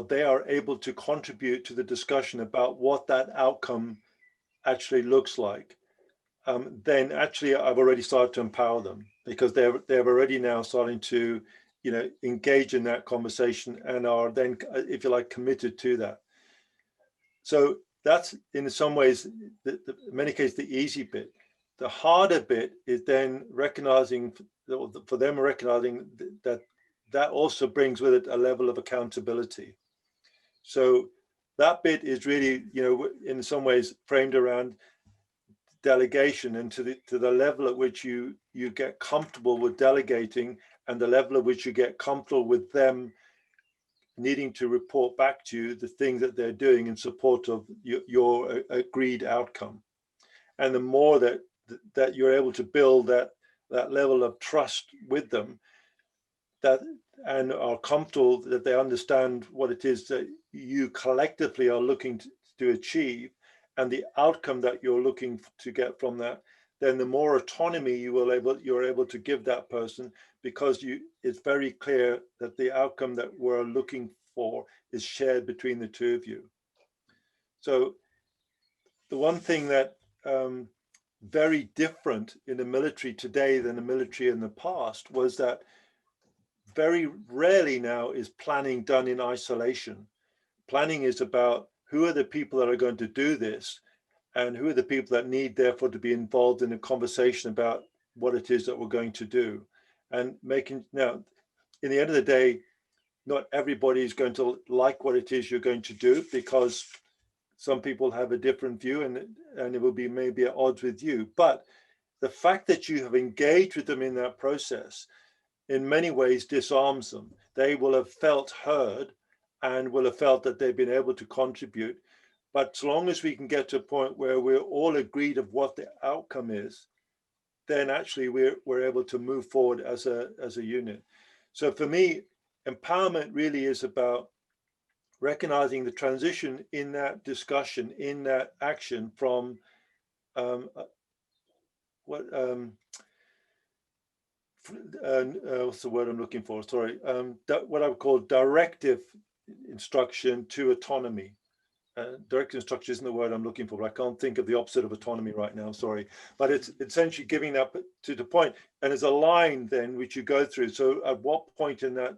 they are able to contribute to the discussion about what that outcome actually looks like, then actually I've already started to empower them, because they're already now starting to engage in that conversation and are then, if you like, committed to that. So that's in some ways, in many cases, the easy bit. The harder bit is then recognizing that also brings with it a level of accountability. So that bit is really, in some ways framed around delegation, and to the level at which you get comfortable with delegating, and the level at which you get comfortable with them needing to report back to you the things that they're doing in support of your agreed outcome. And the more that you're able to build that level of trust with them, and are comfortable that they understand what it is that you collectively are looking to achieve, and the outcome that you're looking to get from that, then the more autonomy you're able to give that person, because it's very clear that the outcome that we're looking for is shared between the two of you. So the one thing that very different in the military today than the military in the past was that very rarely now is planning done in isolation. Planning is about who are the people that are going to do this, and who are the people that need therefore to be involved in a conversation about what it is that we're going to do. And now, in the end of the day, not everybody is going to like what it is you're going to do, because some people have a different view, and it will be maybe at odds with you. But the fact that you have engaged with them in that process in many ways disarms them. They will have felt heard and will have felt that they've been able to contribute. But so long as we can get to a point where we're all agreed of what the outcome is, then actually we're able to move forward as a unit. So for me, empowerment really is about recognizing the transition in that discussion, in that action, from what's the word I'm looking for? Sorry, what I would call directive instruction to autonomy. Direct instruction isn't the word I'm looking for, but I can't think of the opposite of autonomy right now. Sorry, but it's essentially giving that to the point, and there's a line then which you go through. So at what point in that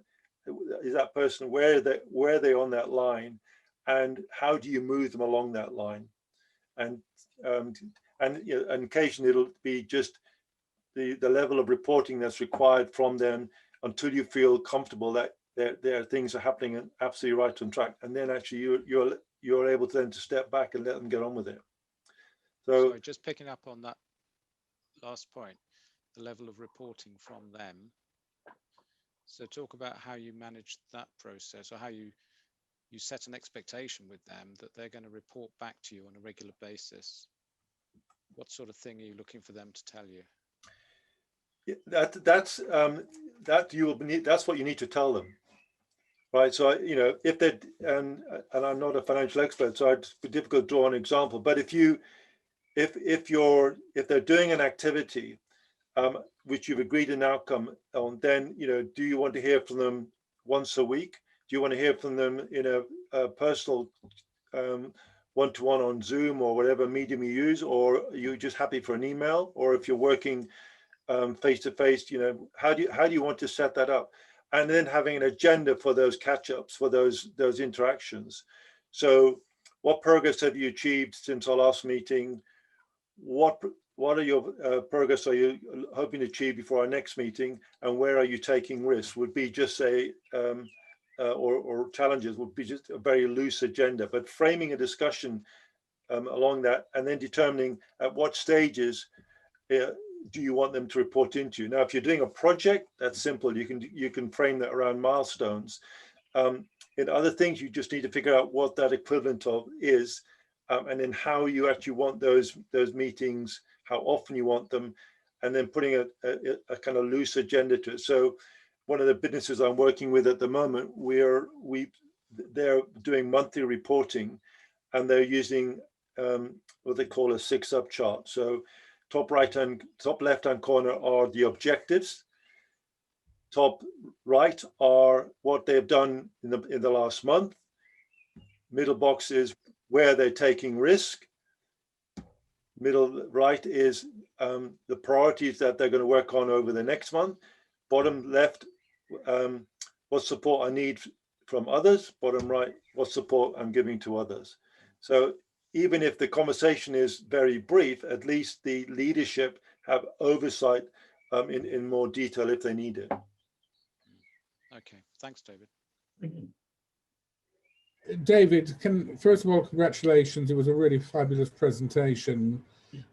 is that person? Where are they on that line, and how do you move them along that line? And you know, and occasionally it'll be just the level of reporting that's required from them until you feel comfortable that their things are happening and absolutely right on track, and then actually you're able to then to step back and let them get on with it. So sorry, just picking up on that last point, the level of reporting from them. So talk about how you manage that process, or how you set an expectation with them that they're going to report back to you on a regular basis. What sort of thing are you looking for them to tell you? That's what you need to tell them, right? So you know, if they and I'm not a financial expert, so it's difficult to draw an example. But if they're doing an activity which you've agreed an outcome on, then you know, do you want to hear from them once a week? Do you want to hear from them in a personal one-to-one on Zoom or whatever medium you use, or are you just happy for an email? Or if you're working face to face, you know, how do you want to set that up? And then having an agenda for those catch-ups, for those interactions. So what progress have you achieved since our last meeting? What are your progress are you hoping to achieve before our next meeting, and where are you taking risks? Would be just say or challenges would be just a very loose agenda, but framing a discussion along that, and then determining at what stages do you want them to report into. Now, if you're doing a project, that's simple. You can frame that around milestones. In other things, you just need to figure out what that equivalent of is, and then how you actually want those meetings, how often you want them, and then putting a kind of loose agenda to it. So one of the businesses I'm working with at the moment, they're doing monthly reporting, and they're using what they call a 6-up chart. So top left-hand corner are the objectives. Top right are what they've done in the last month. Middle box is where they're taking risk. Middle right is the priorities that they're going to work on over the next month. Bottom left, what support I need from others. Bottom right, what support I'm giving to others. So even if the conversation is very brief, at least the leadership have oversight in more detail if they need it. Okay, thanks, David. Thank you. David, first of all, congratulations. It was a really fabulous presentation,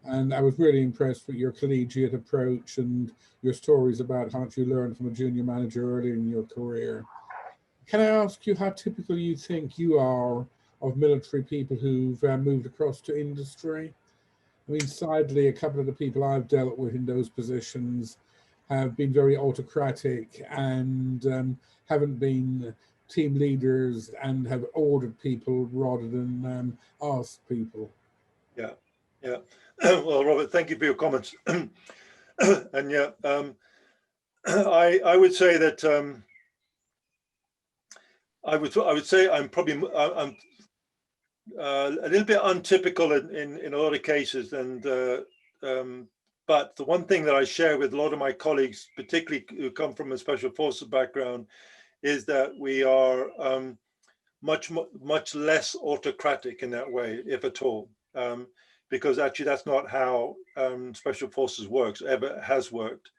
and I was really impressed with your collegiate approach and your stories about how much you learned from a junior manager early in your career. Can I ask you how typical you think you are of military people who've moved across to industry? I mean, sadly, a couple of the people I've dealt with in those positions have been very autocratic and haven't been team leaders and have ordered people rather than asked people. Yeah. Well, Robert, thank you for your comments. And yeah, I would say that I would say I'm a little bit untypical in a lot of cases, and but the one thing that I share with a lot of my colleagues, particularly who come from a special forces background, is that we are much less autocratic in that way, if at all, because actually that's not how special forces works, ever has worked.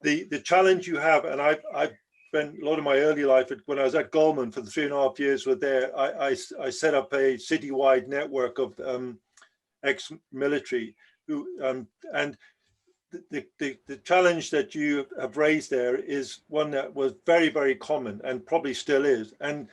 The challenge you have, and I've spent a lot of my early life when I was at Goldman for the 3.5 years we're there, I set up a citywide network of ex-military who and the challenge that you have raised there is one that was very, very common and probably still is, and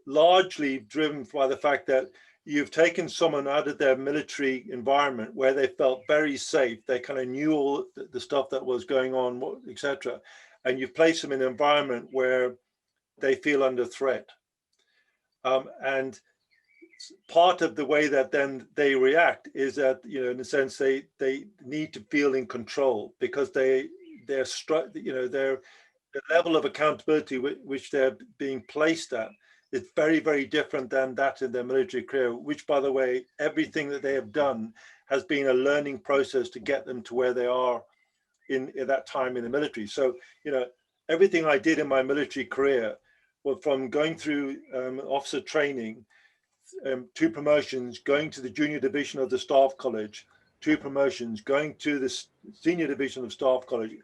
largely driven by the fact that you've taken someone out of their military environment where they felt very safe. They kind of knew all the stuff that was going on, etc. And you've placed them in an environment where they feel under threat. And part of the way that then they react is that, you know, in a sense, they need to feel in control, because the level of accountability which they're being placed at is very, very different than that in their military career, which, by the way, everything that they have done has been a learning process to get them to where they are in that time in the military. So, you know, everything I did in my military career, well, from going through officer training, 2 promotions, going to the junior division of the Staff College, 2 promotions, going to the senior division of Staff College,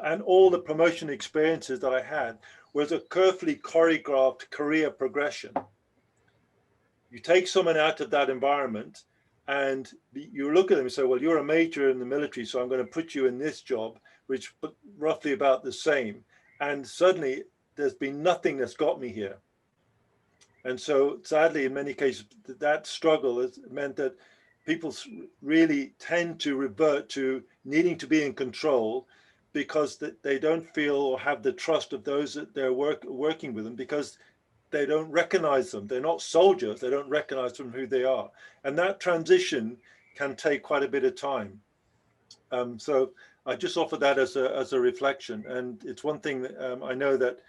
and all the promotion experiences that I had was a carefully choreographed career progression. You take someone out of that environment and you look at them and say, well, you're a major in the military, so I'm going to put you in this job, which roughly about the same. And suddenly there's been nothing that's got me here. And so sadly, in many cases, that struggle has meant that people really tend to revert to needing to be in control, because they don't feel or have the trust of those that they're working with them, because they don't recognize them. They're not soldiers. They don't recognize them who they are. And that transition can take quite a bit of time. So I just offer that as a reflection. And it's one thing that I know that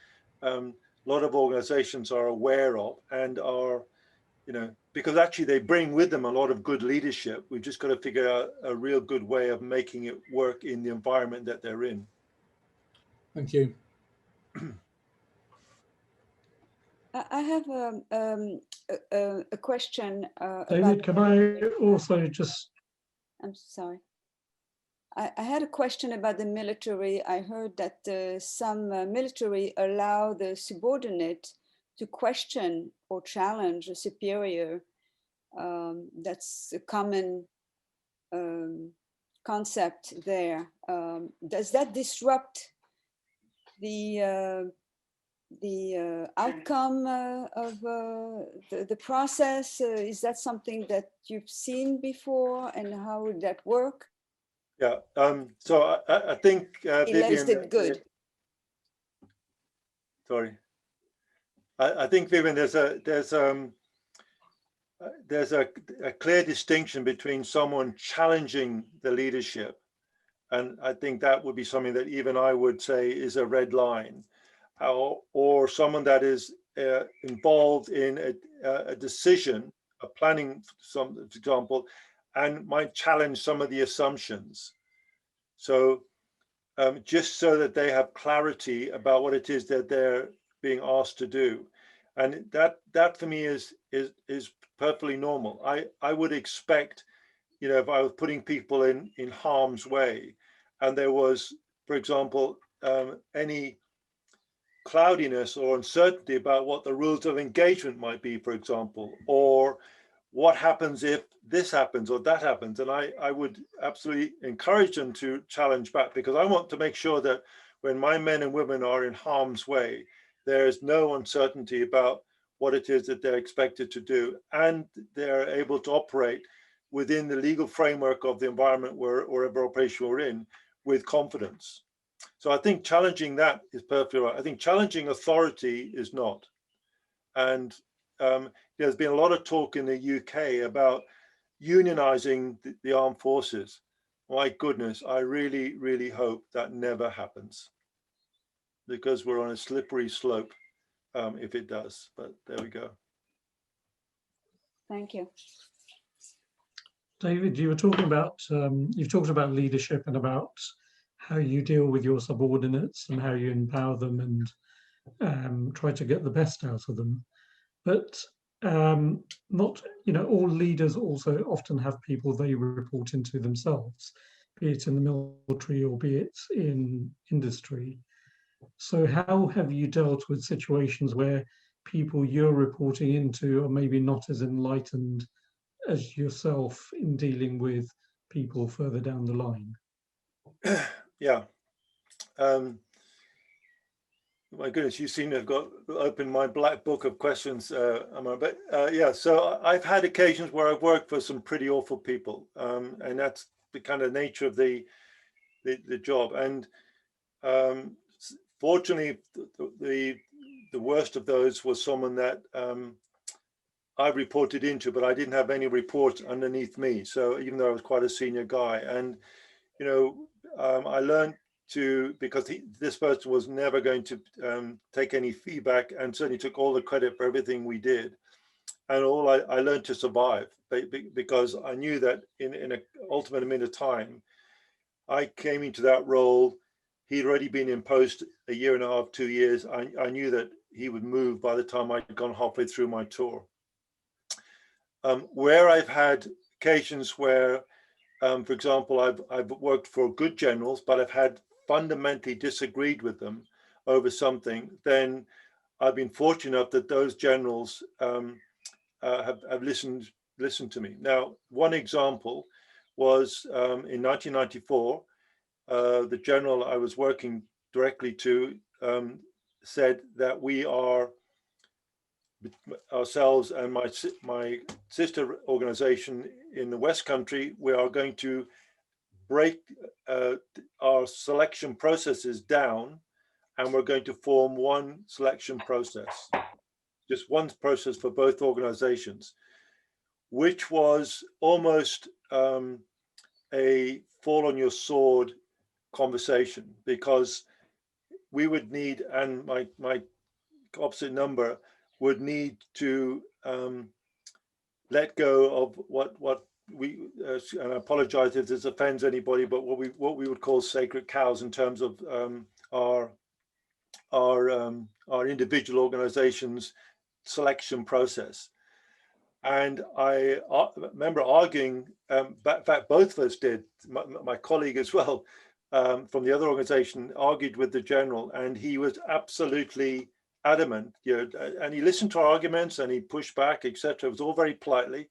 a lot of organizations are aware of and are, you know, because actually they bring with them a lot of good leadership. We've just got to figure out a real good way of making it work in the environment that they're in. Thank you. I have a question. David, can I also just... I'm sorry. I had a question about the military. I heard that some military allow the subordinate to question or challenge a superior. That's a common concept there. Does that disrupt the outcome of the process? Is that something that you've seen before, and how would that work? Yeah, so I think Vivian, Is it good? Sorry, I think Vivian, there's a clear distinction between someone challenging the leadership, and I think that would be something that even I would say is a red line, or someone that is involved in a decision, a planning, for example, and might challenge some of the assumptions. So just so that they have clarity about what it is that they're being asked to do. And that for me is perfectly normal. I would expect, you know, if I was putting people in harm's way and there was, for example, any cloudiness or uncertainty about what the rules of engagement might be, for example, or what happens if this happens or that happens. And I would absolutely encourage them to challenge back, because I want to make sure that when my men and women are in harm's way, there is no uncertainty about what it is that they're expected to do, and they're able to operate within the legal framework of the environment wherever operation we're in with confidence. So I think challenging that is perfectly right. I think challenging authority is not. And there's been a lot of talk in the UK about unionizing the armed forces. My goodness, I really, really hope that never happens, because we're on a slippery slope if it does. But there we go. Thank you. David, you were talking about, you've talked about leadership and about how you deal with your subordinates and how you empower them and try to get the best out of them. But not, you know, all leaders also often have people they report into themselves, be it in the military or be it in industry. So how have you dealt with situations where people you're reporting into are maybe not as enlightened as yourself in dealing with people further down the line? Yeah. My goodness, you seem to have got opened my black book of questions, Amar. But yeah, so I've had occasions where I've worked for some pretty awful people, and that's the kind of nature of the job. And fortunately, the worst of those was someone that I reported into, but I didn't have any reports underneath me. So even though I was quite a senior guy, and you know, I learned to, because this person was never going to take any feedback, and certainly took all the credit for everything we did. And I learned to survive, because I knew that in an ultimate amount of time, I came into that role. He'd already been in post a year and a half, 2 years. I knew that he would move by the time I'd gone halfway through my tour. Where I've had occasions where, for example, I've worked for good generals, but I've had fundamentally disagreed with them over something, then I've been fortunate enough that those generals have listened to me. Now, one example was in 1994, the general I was working directly to said that we are, ourselves and my sister organization in the West Country, we are going to break our selection processes down, and we're going to form one selection process, just one process for both organizations, which was almost a fall on your sword conversation, because we would need, and my opposite number would need to let go of what we, and I apologize if this offends anybody, but what we would call sacred cows in terms of our individual organizations selection process. And I remember arguing, in fact, both of us did, my colleague as well, from the other organization, argued with the general, and he was absolutely adamant, you know, and he listened to our arguments and he pushed back, etc. It was all very politely.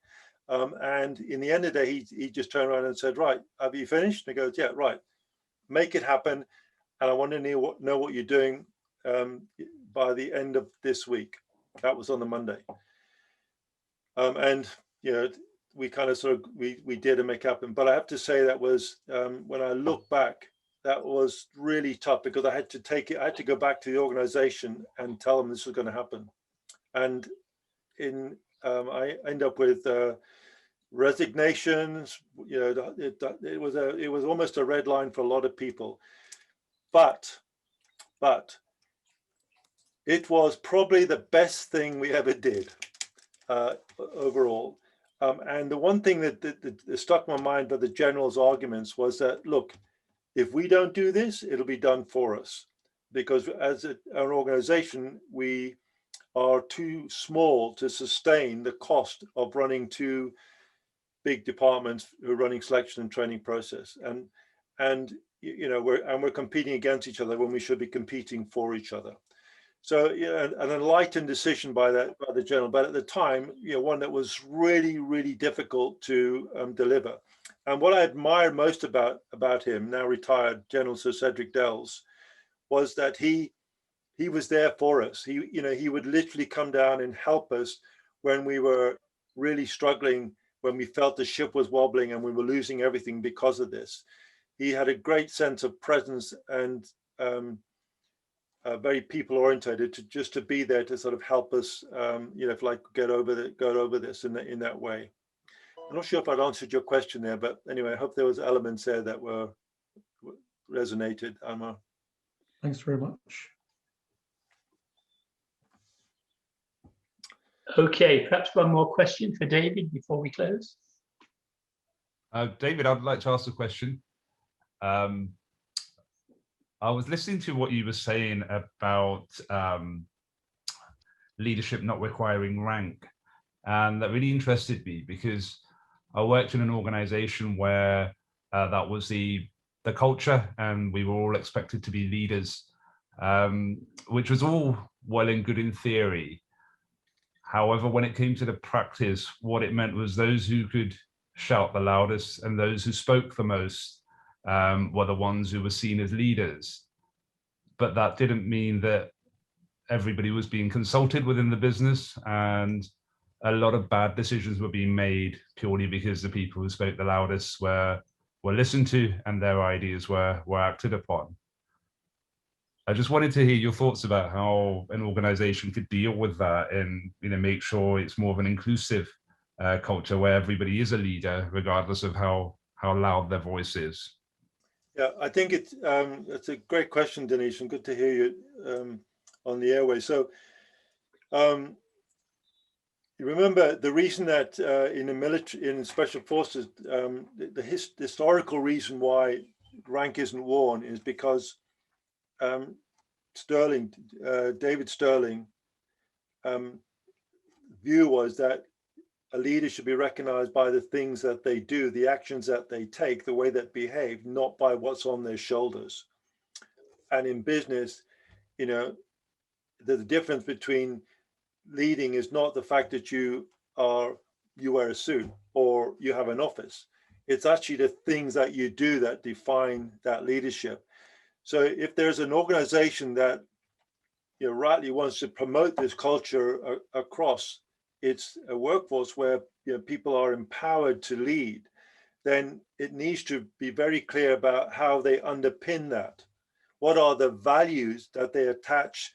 And in the end of the day, he just turned around and said, right, have you finished? And he goes, yeah, right, make it happen. And I want to know what you're doing by the end of this week. That was on the Monday. And, you know, we kind of sort of, we did make happen. But I have to say that was, when I look back, that was really tough, because I had to go back to the organization and tell them this was going to happen. And I end up with resignations. You know, it was almost a red line for a lot of people. But it was probably the best thing we ever did overall. And the one thing that stuck in my mind by the general's arguments was that, look, if we don't do this, it'll be done for us, because as an organization, we are too small to sustain the cost of running two big departments who are running selection and training process. And you know, we're competing against each other when we should be competing for each other. So, yeah, an enlightened decision by the general, but at the time, you know, one that was really, really difficult to deliver. And what I admired most about him, now retired General Sir Cedric Dells, was that he was there for us. He would literally come down and help us when we were really struggling, when we felt the ship was wobbling and we were losing everything because of this. He had a great sense of presence and very people orientated, to be there to sort of help us, you know, if like get over this in that way. I'm not sure if I'd answered your question there, but anyway, I hope there was elements there that resonated, Alma. Thanks very much. Okay, perhaps one more question for David before we close. David, I'd like to ask a question. I was listening to what you were saying about leadership not requiring rank, and that really interested me, because I worked in an organization where that was the culture, and we were all expected to be leaders, which was all well and good in theory. However, when it came to the practice, what it meant was those who could shout the loudest and those who spoke the most were the ones who were seen as leaders. But that didn't mean that everybody was being consulted within the business, and a lot of bad decisions were being made purely because the people who spoke the loudest were listened to and their ideas were acted upon. I just wanted to hear your thoughts about how an organization could deal with that and, you know, make sure it's more of an inclusive culture where everybody is a leader, regardless of how loud their voice is. Yeah, I think it's a great question, Denise, and good to hear you on the airway. So you remember the reason that in the military, in special forces, the historical reason why rank isn't worn is because David Sterling view was that a leader should be recognized by the things that they do, the actions that they take, the way that behave, not by what's on their shoulders. And in business, you know, the difference between leading is not the fact that you wear a suit or you have an office. It's actually the things that you do that define that leadership. So if there's an organization that, you know, rightly wants to promote this culture across its workforce where, you know, people are empowered to lead, then it needs to be very clear about how they underpin that. What are the values that they attach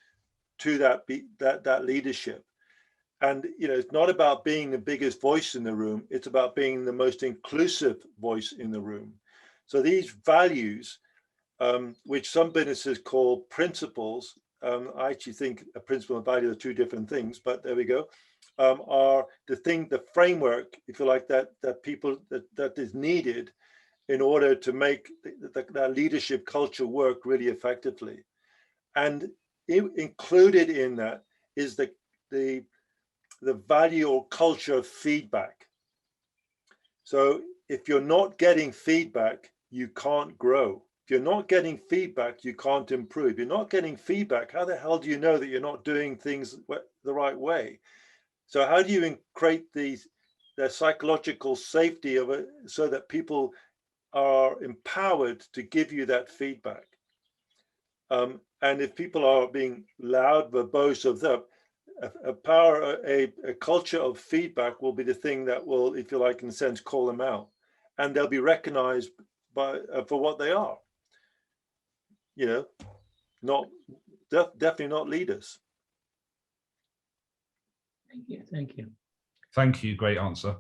to that leadership? And, you know, it's not about being the biggest voice in the room. It's about being the most inclusive voice in the room. So these values, which some businesses call principles, I actually think a principle and value are two different things, but there we go, are the framework, if you like, that is needed in order to make that leadership culture work really effectively. And included in that is the value or culture of feedback. So if you're not getting feedback, you can't grow. If you're not getting feedback, you can't improve. If you're not getting feedback, how the hell do you know that you're not doing things the right way? So how do you create the psychological safety of it so that people are empowered to give you that feedback? And if people are being loud, verbose of that, a culture of feedback will be the thing that will, if you like, in a sense, call them out, and they'll be recognized for what they are. You know, definitely not leaders. Thank you. Thank you. Thank you. Great answer.